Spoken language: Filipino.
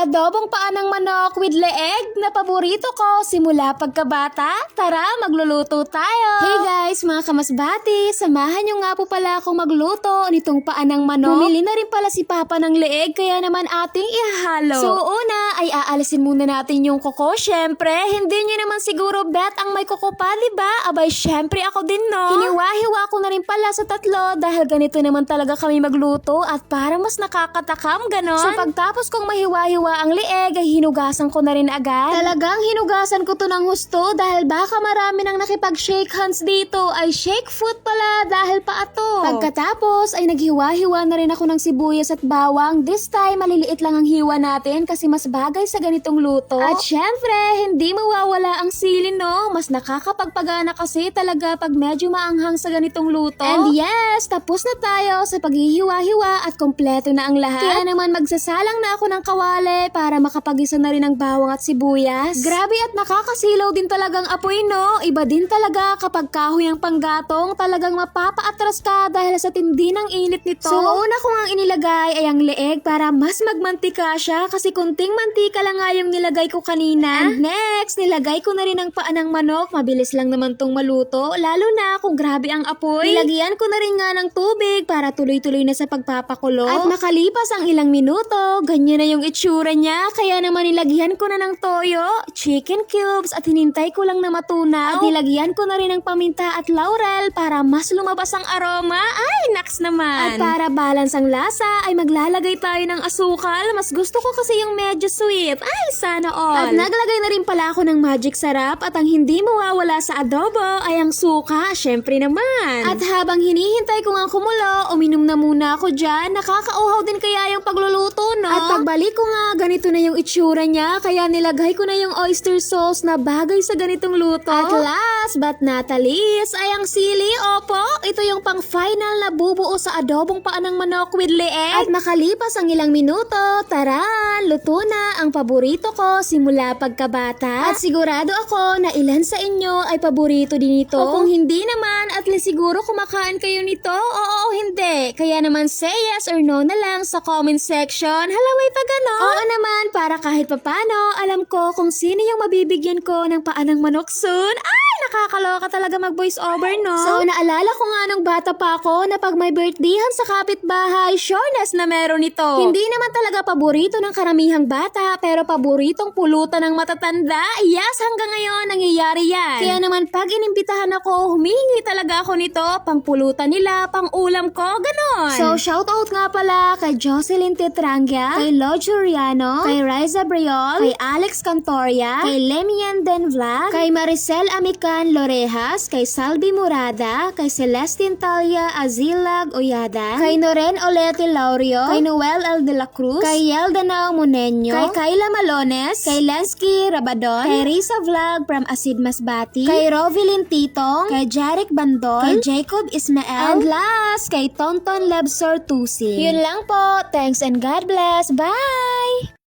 Adobong paa ng manok with leeg na paborito ko simula pagkabata. Tara, magluluto tayo! Hey guys, mga kamasbati! Samahan nyo nga po pala akong magluto nitong paa ng manok. Bumili na rin pala si Papa ng leeg kaya naman ating ihahalo. So una ay aalisin muna natin yung kuko. Syempre, hindi nyo naman siguro bet ang may kuko pa, diba? Abay, syempre ako din, no? Hiniwa-hiwa ko na rin pala sa tatlo dahil ganito naman talaga kami magluto at para mas nakakatakam, ganon. So pagtapos kong mahiwa-hiwa ang leeg ay hinugasan ko na rin agad. Talagang hinugasan ko to ng husto dahil baka marami nang nakipag-shake hands dito ay shake foot pala dahil pa ato. Pagkatapos ay naghiwa-hiwa na rin ako ng sibuyas at bawang. This time maliliit lang ang hiwa natin kasi mas bagay sa ganitong luto. At syempre hindi mawawala ang sili, no? Mas nakakapagpagana kasi talaga pag medyo maanghang sa ganitong luto. And yes, tapos na tayo sa paghihiwa-hiwa at kompleto na ang lahat. Kaya naman magsasalang na ako ng kawali para makapagisa na rin ang bawang at sibuyas. Grabe at nakakasilaw din talagang apoy, no? Iba din talaga kapag kahoy ang panggatong, talagang mapapaatras ka dahil sa tindi ng init nito. So una ko ang inilagay ay ang leeg para mas magmantika siya kasi kunting mantika lang nga yung nilagay ko kanina. And next, nilagay ko na rin ang paa ng manok. Mabilis lang naman tong maluto, lalo na kung grabe ang apoy. Nilagyan ko na rin nga ng tubig para tuloy-tuloy na sa pagpapakulo. At makalipas ang ilang minuto, ganyan na yung itsura niya, kaya naman nilagyan ko na ng toyo, chicken cubes at hinintay ko lang na matunaw. At nilagyan ko na rin ng paminta at laurel para mas lumabas ang aroma. Ay, naks naman! At para balance ang lasa ay maglalagay tayo ng asukal. Mas gusto ko kasi yung medyo sweet. Ay, sana all! At naglagay na rin pala ako ng magic sarap at ang hindi mawawala sa adobo ay ang suka, syempre naman. At habang hinihintay ko nga kumulo, uminom na muna ako dyan. Nakakauhaw din kaya yung pagluluto, no? At pagbalik ko nga, ganito na yung itsura niya, kaya nilagay ko na yung oyster sauce na bagay sa ganitong luto. At last but not least ay ang sili. Opo, ito yung pang final na bubuo sa adobong paa ng manok with leeg. At makalipas ang ilang minuto, taran, luto na ang paborito ko simula pagkabata. At sigurado ako na ilan sa inyo ay paborito din ito. O kung hindi naman, at least siguro kumakain kayo nito. Oo o hindi. Kaya naman say yes or no na lang sa comment section. Halaway pa ganon. Oo naman, para kahit papano, alam ko kung sino yung mabibigyan ko ng paa ng manok soon. Ay, nakakaloka talaga mag-voice over, no? So, naalala ko nga nung bata pa ako na pag may birthdayhan sa kapitbahay, sureness na meron ito. Hindi naman talaga paborito ng karamihang bata, pero paboritong pulutan ng matatanda. Yes, hanggang ngayon, nangyayari yan. Kaya naman, pag inimbitahan ako, humihingi talaga ako nito, pang pulutan nila, pang ulam ko, ganon. So, shoutout nga pala kay Jocelyn Tetrangia, kay Lo Juriano, kay Riza Briol, kay Alex Cantoria, kay Lemian Den Vlog, kay Maricel Amican Lorejas, kay Salvi Murada, kay Celestine Talia Azilag Oyada, kay Noren Olete Laurio, kay Noel El de la Cruz, kay Yeldanao Monenyo, kay Kayla Malones, kay Lensky Rabadon, kay Risa Vlog from Asid Masbati, kay Rovilyn Titong, kay Jarek Bandol, kay Jacob Ismael, and last, kay Tonton Lebsor Tusi. Yun lang po. Thanks and God bless. Bye!